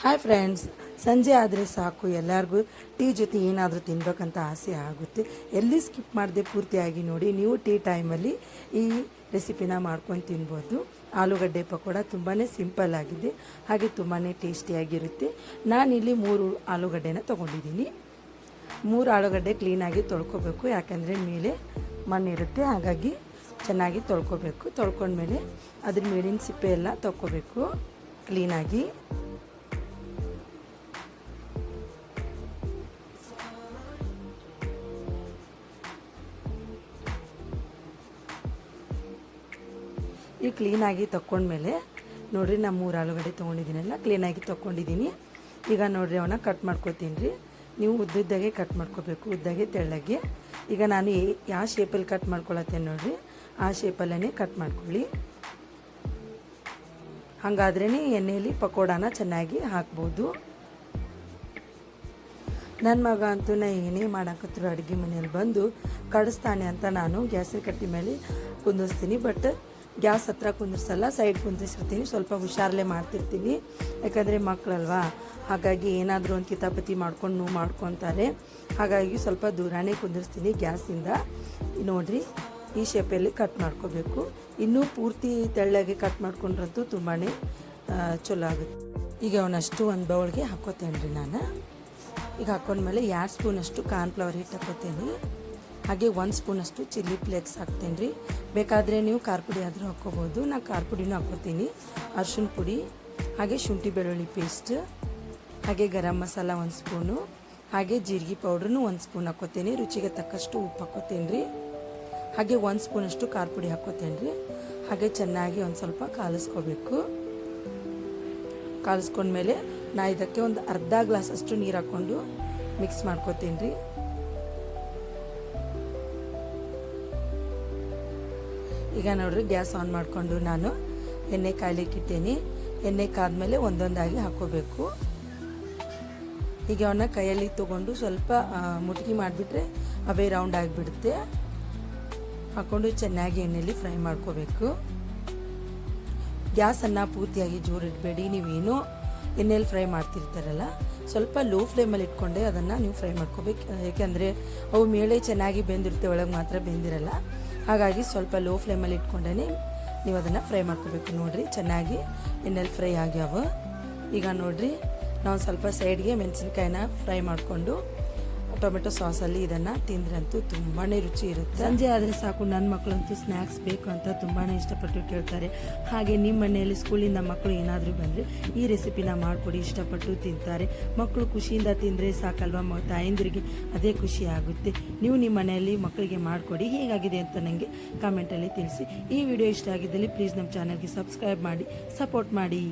Hi friends, ಸಂಜೆ ಆದರೆ ಸಾಕು ಎಲ್ಲರಿಗೂ ಟೀ ಜೊತೆ ಏನಾದರೂ ತಿನ್ನಬೇಕಂತ ಆಸೆ ಆಗುತ್ತೆ. ಎಲ್ಲಿ ಸ್ಕಿಪ್ ಮಾಡದೆ ಪೂರ್ತಿಯಾಗಿ ನೋಡಿ. ನೀವು ಟೀ ಟೈಮಲ್ಲಿ ಈ ರೆಸಿಪಿನ ಮಾಡ್ಕೊಂಡು ತಿನ್ಬೋದು. ಆಲೂಗಡ್ಡೆ ಪಕೋಡ ತುಂಬಾ ಸಿಂಪಲ್ ಆಗಿದೆ, ಹಾಗೆ ತುಂಬಾ ಟೇಸ್ಟಿಯಾಗಿರುತ್ತೆ. ನಾನಿಲ್ಲಿ 3 ಆಲೂಗಡ್ಡೆನ ತೊಗೊಂಡಿದ್ದೀನಿ. 3 ಆಲೂಗಡ್ಡೆ ಕ್ಲೀನಾಗಿ ತೊಳ್ಕೊಬೇಕು, ಯಾಕಂದರೆ ಮೇಲೆ ಮಣ್ಣಿರುತ್ತೆ, ಹಾಗಾಗಿ ಚೆನ್ನಾಗಿ ತೊಳ್ಕೊಬೇಕು. ತೊಳ್ಕೊಂಡ್ಮೇಲೆ ಅದ್ರ ಮೇಲಿನ ಸಿಪ್ಪೆ ಎಲ್ಲ ತೊಳ್ಕೊಬೇಕು ಕ್ಲೀನಾಗಿ. ಈ ಕ್ಲೀನಾಗಿ ತೊಗೊಂಡ್ಮೇಲೆ ನೋಡಿರಿ, ನಾನು 3 ಆಲೂಗಡ್ಡೆ ತೊಗೊಂಡಿದ್ದೀನಲ್ಲ, ಕ್ಲೀನಾಗಿ ತೊಗೊಂಡಿದ್ದೀನಿ. ಈಗ ನೋಡಿರಿ, ಅವನ್ನ ಕಟ್ ಮಾಡ್ಕೊತೀನಿ ರೀ. ನೀವು ಉದ್ದುದ್ದಾಗೆ ಕಟ್ ಮಾಡ್ಕೋಬೇಕು, ಉದ್ದಾಗೆ ತೆಳ್ಳಗೆ. ಈಗ ನಾನು ಯಾವ ಶೇಪಲ್ಲಿ ಕಟ್ ಮಾಡ್ಕೊಳತ್ತೇನೆ ನೋಡಿರಿ, ಆ ಶೇಪಲ್ಲೇ ಕಟ್ ಮಾಡ್ಕೊಳ್ಳಿ. ಹಾಗಾದ್ರೇ ಎಣ್ಣೆಯಲ್ಲಿ ಪಕೋಡಾನ ಚೆನ್ನಾಗಿ ಹಾಕ್ಬೋದು. ನನ್ನ ಮಗ ಅಂತೂ ನಾ ಏನೇ ಮಾಡಾಕತ್ರು ಅಡುಗೆ ಮನೆಯಲ್ಲಿ ಬಂದು ಕಡಿಸ್ತಾನೆ ಅಂತ ನಾನು ಗ್ಯಾಸಿನ ಕಟ್ಟಿ ಮೇಲೆ ಕುಂದಿಸ್ತೀನಿ. ಬಟ್ ಗ್ಯಾಸ್ ಹತ್ರ ಕುಂದಿರ್ಸಲ್ಲ, ಸೈಡ್ ಕುಂದಿರ್ಸಿರ್ತೀನಿ. ಸ್ವಲ್ಪ ಹುಷಾರಲ್ಲೇ ಮಾಡ್ತಿರ್ತೀನಿ, ಯಾಕಂದರೆ ಮಕ್ಕಳಲ್ವಾ, ಹಾಗಾಗಿ ಏನಾದರೂ ಒಂದು ಕಿತಾಪತಿ ಮಾಡ್ಕೊಂಡು ಮಾಡ್ಕೊತಾರೆ. ಹಾಗಾಗಿ ಸ್ವಲ್ಪ ದೂರನೇ ಕುಂದಿರ್ಸ್ತೀನಿ ಗ್ಯಾಸಿಂದ. ನೋಡಿರಿ, ಈ ಶೇಪಲ್ಲಿ ಕಟ್ ಮಾಡ್ಕೋಬೇಕು. ಇನ್ನೂ ಪೂರ್ತಿ ತೆಳ್ಳಗೆ ಕಟ್ ಮಾಡ್ಕೊಂಡ್ರಂತೂ ತುಂಬಾ ಚಲೋ ಆಗುತ್ತೆ. ಈಗ ಅವನಷ್ಟು ಒಂದು ಬೌಲ್ಗೆ ಹಾಕೋತೇನೆ ರೀ ನಾನು. ಈಗ ಹಾಕೊಂಡ್ಮೇಲೆ 2 ಸ್ಪೂನಷ್ಟು ಕಾರ್ನ್ಫ್ಲವರ್ ಹಿಟ್ಟು ಹಾಕೋತೇನೆ. ಹಾಗೆ 1 ಸ್ಪೂನಷ್ಟು ಚಿಲ್ಲಿ ಫ್ಲೇಕ್ಸ್ ಹಾಕ್ತೇನೆ ರೀ. ಬೇಕಾದರೆ ನೀವು ಖಾರ ಪುಡಿ ಆದರೂ ಹಾಕ್ಕೋಬೋದು. ನಾನು ಖಾರ ಪುಡಿನೂ ಹಾಕ್ಕೋತೀನಿ. ಅರ್ಶಿಣ ಪುಡಿ, ಹಾಗೆ ಶುಂಠಿ ಬೆಳ್ಳುಳ್ಳಿ ಪೇಸ್ಟ್, ಹಾಗೆ ಗರಂ ಮಸಾಲ 1 ಸ್ಪೂನು, ಹಾಗೆ ಜೀರಿಗೆ ಪೌಡ್ರನ್ನು 1 ಸ್ಪೂನ್ ಹಾಕ್ಕೋತೀನಿ. ರುಚಿಗೆ ತಕ್ಕಷ್ಟು ಉಪ್ಪು ಹಾಕ್ಕೋತೀನಿ ರೀ. ಹಾಗೆ 1 ಸ್ಪೂನಷ್ಟು ಖಾರ ಪುಡಿ ಹಾಕ್ಕೋತೀನಿ ರೀ. ಹಾಗೆ ಚೆನ್ನಾಗಿ ಒಂದು ಸ್ವಲ್ಪ ಕಾಲಿಸ್ಕೋಬೇಕು. ಕಾಲಿಸ್ಕೊಂಡ್ಮೇಲೆ ನಾ ಇದಕ್ಕೆ ಒಂದು ಅರ್ಧ ಗ್ಲಾಸಷ್ಟು ನೀರು ಹಾಕ್ಕೊಂಡು ಮಿಕ್ಸ್ ಮಾಡ್ಕೋತೀನಿ ರೀ. ಈಗ ನೋಡ್ರಿ, ಗ್ಯಾಸ್ ಆನ್ ಮಾಡಿಕೊಂಡು ನಾನು ಎಣ್ಣೆ ಕಾಯ್ಲಿಕ್ಕೆ ಇಟ್ಟೇನಿ. ಎಣ್ಣೆ ಕಾದ್ಮೇಲೆ ಒಂದೊಂದಾಗಿ ಹಾಕೋಬೇಕು. ಈಗ ಅವನ್ನ ಕೈಯಲ್ಲಿ ತೊಗೊಂಡು ಸ್ವಲ್ಪ ಮುಟ್ಗಿ ಮಾಡಿಬಿಟ್ರೆ ಅವೇ ರೌಂಡ್ ಆಗಿಬಿಡುತ್ತೆ. ಹಾಕ್ಕೊಂಡು ಚೆನ್ನಾಗಿ ಎಣ್ಣೆಯಲ್ಲಿ ಫ್ರೈ ಮಾಡ್ಕೋಬೇಕು. ಗ್ಯಾಸನ್ನು ಪೂರ್ತಿಯಾಗಿ ಜೋರಿಡಬೇಡಿ. ನೀವೇನೋ ಎಣ್ಣೆಯಲ್ಲಿ ಫ್ರೈ ಮಾಡ್ತಿರ್ತಾರಲ್ಲ, ಸ್ವಲ್ಪ ಲೋ ಫ್ಲೇಮಲ್ಲಿ ಇಟ್ಕೊಂಡೆ ಅದನ್ನು ನೀವು ಫ್ರೈ ಮಾಡ್ಕೋಬೇಕು. ಏಕೆಂದರೆ ಅವು ಮೇಲೆ ಚೆನ್ನಾಗಿ ಬೆಂದಿರುತ್ತೆ, ಒಳಗೆ ಮಾತ್ರ ಬೆಂದಿರಲ್ಲ. ಹಾಗಾಗಿ ಸ್ವಲ್ಪ ಲೋ ಫ್ಲೇಮಲ್ಲಿ ಇಟ್ಕೊಂಡೇ ನೀವು ಅದನ್ನು ಫ್ರೈ ಮಾಡ್ಕೋಬೇಕು. ನೋಡಿರಿ, ಚೆನ್ನಾಗಿ ಎಣ್ಣೆಯಲ್ಲಿ ಫ್ರೈ ಆಗ್ಯಾವ. ಈಗ ನೋಡಿರಿ, ನಾವು ಸ್ವಲ್ಪ ಸೈಡ್ಗೆ ಮೆಣಸಿನ್ಕಾಯಿನ ಫ್ರೈ ಮಾಡಿಕೊಂಡು ಟೊಮೆಟೊ ಸಾಸಲ್ಲಿ ಇದನ್ನು ತಿಂದ್ರಂತೂ ತುಂಬಾ ರುಚಿ ಇರುತ್ತೆ. ಸಂಜೆ ಆದರೆ ಸಾಕು, ನನ್ನ ಮಕ್ಕಳಂತೂ ಸ್ನ್ಯಾಕ್ಸ್ ಬೇಕು ಅಂತ ತುಂಬಾ ಇಷ್ಟಪಟ್ಟು ಕೇಳ್ತಾರೆ. ಹಾಗೆ ನಿಮ್ಮ ಮನೆಯಲ್ಲಿ ಸ್ಕೂಲಿಂದ ಮಕ್ಕಳು ಏನಾದರೂ ಬಂದರೆ ಈ ರೆಸಿಪಿನ ಮಾಡಿಕೊಡಿ, ಇಷ್ಟಪಟ್ಟು ತಿಂತಾರೆ. ಮಕ್ಕಳು ಖುಷಿಯಿಂದ ತಿಂದರೆ ಸಾಕಲ್ವಾ, ತಾಯಂದಿರಿಗೆ ಅದೇ ಖುಷಿ ಆಗುತ್ತೆ. ನೀವು ನಿಮ್ಮ ಮನೆಯಲ್ಲಿ ಮಕ್ಕಳಿಗೆ ಮಾಡಿಕೊಡಿ. ಹೇಗಾಗಿದೆ ಅಂತ ನನಗೆ ಕಾಮೆಂಟಲ್ಲಿ ತಿಳಿಸಿ. ಈ ವಿಡಿಯೋ ಇಷ್ಟ ಆಗಿದ್ದಲ್ಲಿ ಪ್ಲೀಸ್ ನಮ್ಮ ಚಾನಲ್ಗೆ ಸಬ್ಸ್ಕ್ರೈಬ್ ಮಾಡಿ, ಸಪೋರ್ಟ್ ಮಾಡಿ.